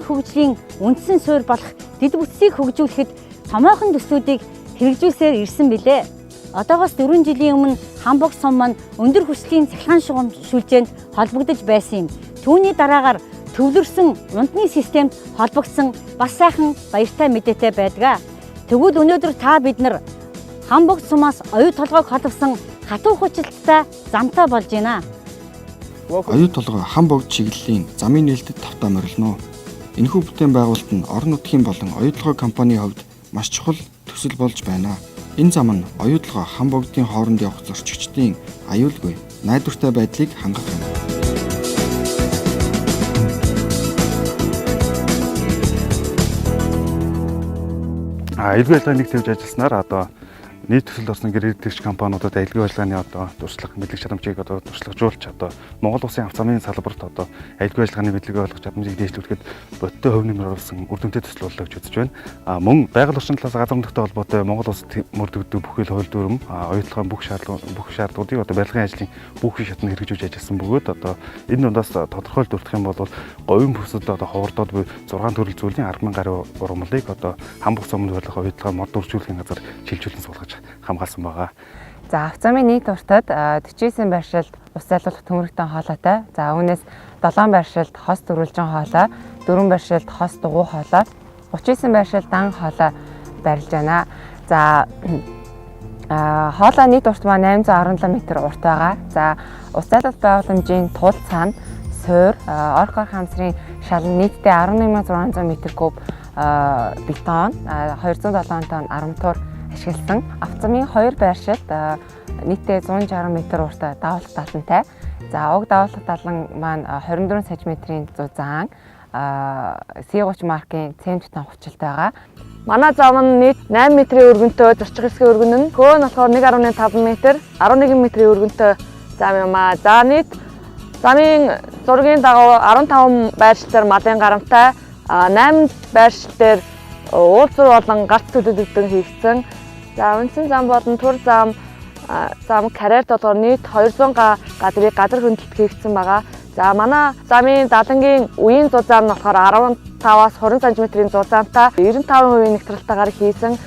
хөгжлийн үндсэн суурь болох дэд бүтцийг хөгжүүлэхэд томоохон төслүүдийг хэрэгжүүлсээр ирсэн билээ. Одоогоос 4 жилийн өмнө Хамбогц сум маань өндөр хүчлийн цахилгаан шугамшүүлжээнд холбогдож байсан юм. Түүний дараагаар төвлөрсөн унтны системд холбогдсон бас сайхан баяртай мэдээтэй байдаг. Тэгвэл өнөөдөр та бид нар Хамбогц сумаас оюу толгойг холбосон хатуу хүчилттай замтай болж байна. Оюу толгой Хамбогц чиглэлийн замын нээлтэд тавтаа морилно. Энэхүү бүтээн байгуулалт нь орон нутгийн болон оюу толгой компанийн хувьд маш чухал төсөл болж байна. Энэ зам нь оюу толгой Хамбогцын хооронд явах зорчигчдын аюулгүй найдвартай байдлыг хангах юм. Аялал ажиллагааны нэг төвж ажилласнаар одоо нийт төсөлд орсон гэрээ тэгш компаниудад аялал ажиллагааны одоо туршлага мэдлэг чадамжийг одоо туршлагажуулж одоо Монгол Улсын авто замын салбарт одоо аялал ажиллагааны мэдлэгээ олгох чадамжийг дээшлүүлэхэд бодиттой хөв нэмэр оруулсан үр дүнтэй төсөл боллоо гэж үзэж байна. Мөн байгаль орчин талаас газар нутагтай холбоотой Монгол Улсад мөрдөгдөг бүхэл хууль дүрм, оюутлогын бүх шаардлагуудыг одоо барилгын ажлын бүх шатнд хэрэгжүүлж ажилласан бөгөөд одоо энэ дундаас тодорхойлж дурдах юм бол говийн бүсэд одоо ховордоод буй 6 төрөл зүйлийн 10,000 гаруй ургамлыг одоо Хамбогц суманд барих оюутлогын мод үржүүлэхийн газар шилжүүлэн суулгаж хамгаалсан байгаа. За авто замын нийт уртад 49 байршилд ус зайлуулах төмөрөгтэй хоолойтой. За үүнээс 7 байршилд хос дөрвөлжин хоолой, 4 байршилд хос дугуй хоолой, 39 байршилд дан хоолой барилж байна. За хоолой нийт урт маань 817 м урт байгаа. За ус зайлуулалт байгууламжийн тул цаана суур, орхор хамсрын шалан нийтдээ 11,600 м3 бетон, 207 тонн арматур ашигласан. Авто замын 2 байршилд нийтдээ 160 м уртаа давуулах далантай. За уг давуулах далан маань 24 см-ийн зузаан C30 маркийн цемент бетон хувцалтай байгаа. Манай зам нь нийт 8 м-ийн өргөнтэй зорчих хэсгийн өргөн нь хөө нь болохоор 1.5 м, 11 м-ийн өргөнтэй зам юм аа. За нийт замын зургийн дагуу 15 байршилтаар малын гарамтай, 8 байршил дээр уулзуур болон гарц төлөвлөгдөн хийгдсэн. За үндсэн зам болон тур зам карьер толгоор нийт 200 газрыг газар хөндлөлт хийгдсэн байгаа. За манай замын далангийн үеийн зузаан нь болохоор 15-аас 20 см-ийн зузаантай 95% нэгтрэлтайгаар хийсэн.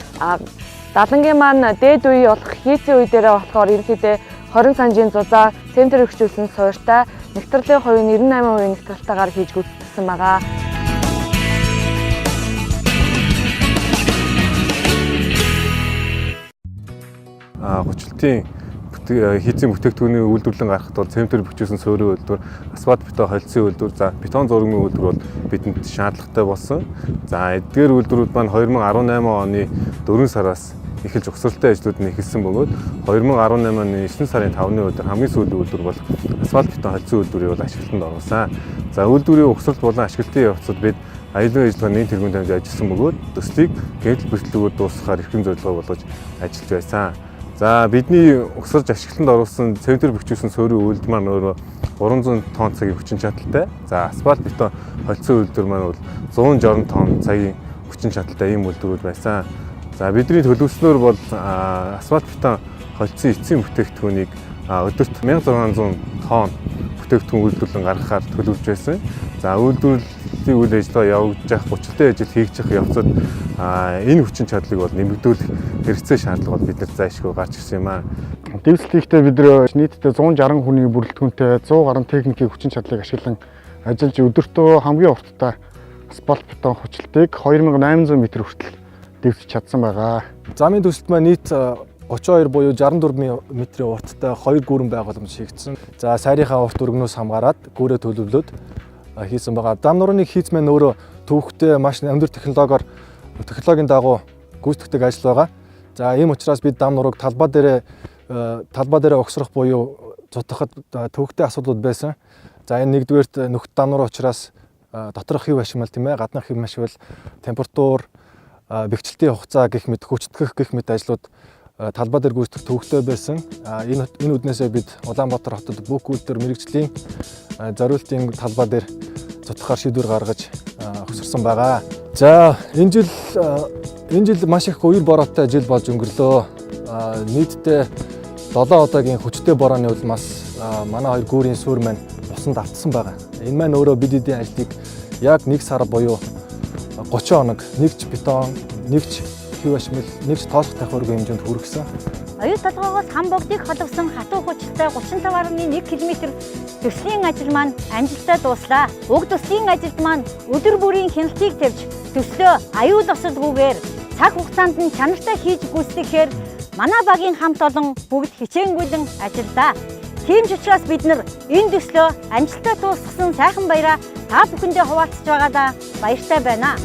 Далангийн маань дээд үе болох хийцийн үе дээрээ болохоор ерөнхийдөө 20 см-ийн зузаан центр өгчүүлсэн суурьтай нэгтрэлийн хувь нь 98% нэгтрэлтайгаар хийж гүйцэтгэсэн байгаа. Гучлтын хийцийн бүтээгдэхүүний үйлдвэрлэн гаргахад бол цементээр бөхжүүлсэн суурийн үйлдвэр, асфальт бетон холцсон үйлдвэр, за бетон зургийн үйлдвэр бол бидэнд шаардлагатай болсон. За эдгээр үйлдвэрүүд маань 2018 оны 4 сараас эхэлж угсралтай ажлууд нь эхэлсэн бөгөөд 2018 оны 9 сарын 5-ны өдөр хамгийн сүүлийн үйлдвэр бол асфальт бетон холцсон үйлдвэрийг бол ашиглалтанд оруулсан. За үйлдвэрийн угсралт болон ашиглалтын явцад бид аялал ажиллагааны нийт тэргуун дамжиж ажилласан бөгөөд төслийг гэмтэл бэлтгэлүүд дуусгахаар эрхэм зорилгоо болгож ажиллаж байсан. За бидний угсарж ашиглалтанд оруулсан цементээр бөхжүүлсэн суурийн үйлдвэр маань өөрөө 300 тонн цагийн хүчин чадалтай. За асфальт бетон холцсон үйлдвэр маань бол 160 тонн цагийн хүчин чадалтай ийм үйлдвэрүүд байсан. За бидний төлөвлөснөөр бол асфальт бетон холцсон эцсийн бүтээгдэхүүнийг өдөрт 1600 тонн бүтээгдэхүүн үйлдвэрлэн гаргахаар төлөвлөж байсан. За үйлдвэрлэлийн үйл ажиллагаа явагдаж явах гучлтын ажил хийж явах явцад энэ хүчин чадлыг бол нэмэгдүүлэх хэрэгцээ шаардлага бол биднэрт зайлшгүй гарч ирсэн юм аа. Дэвсэлтийгтэй бид нийтдээ 160 хүний бүрэлдэхүүнтэй 100 гаруй техникийн хүчин чадлыг ашиглан ажиллаж өдөртөө хамгийн урттай асфальт бетон хүчлтийг 2800 м хүртэл дэвсэж чадсан байгаа. Замын төсөлт маань нийт 32 буюу 64 м-ийн урттай 2 гүүрэн байгууламж хийгдсэн. За сайрынхаа урт өргөнөөс хамгаараад гүүрээ төлөвлөд хийсэн байгаа. Зам нурууны хийц маань өөрөө төвөгтэй маш өндөр технологийн дагуу гүйцэтгэдэг ажил байгаа. За ийм учраас бид зам нурууг талбай дээрээ угсрах буюу зутгахад төвөгтэй асуудлууд байсан. За энэ нэгдүгээрт нөхд зам нуруу учраас доторх хэв ашигмал тийм ээ, гаднах хэв ашигвал температур, бэхжилтийн хугацаа гэх мэт хүчтгэх гэх мэт ажлууд талбай дээр гүйцэтгэх төвөгтэй байсан. Энэ үднээсээ бид Улаанбаатар хотод бүх үйлдвэр мэргэжлийн зориултын талбай дээр зутгахаар шийдвэр гаргаж өгсөрсөн байгаа. За энэ жил маш их үер бороотой жил болж өнгөрлөө. Нийтдээ 7 удаагийн хүчтэй борооны улмаас манай хоёр гүүрийн суурь маань усанд автсан байгаа. Энэ маань өөрөө бид эдийн ажлыг яг 1 сар буюу 30 хоног нэгж бетон, нэгж хэв ашмал, нэгж тоолох давхаргүй хэмжээнд хүргэсэн. Оюут толгоогоос хам богдыг холбосон хатуу хүчтэй 35.1 км төслийн ажил маань амжилттай дууслаа. Уг төслийн ажилд маань өдөр бүрийн хяналтыг тавьж төслөө аюул осолгүйгээр цаг хугацаанд нь чанартай хийж гүйцэтгэхээр манай багийн хамт олон бүгд хичээнгүйлэн ажиллаа. Тийм ч учраас бид нар энэ төслөө амжилттай дуусгасан сайхан баяраа та бүхэндээ хуваалцаж байгаадаа баяртай байна.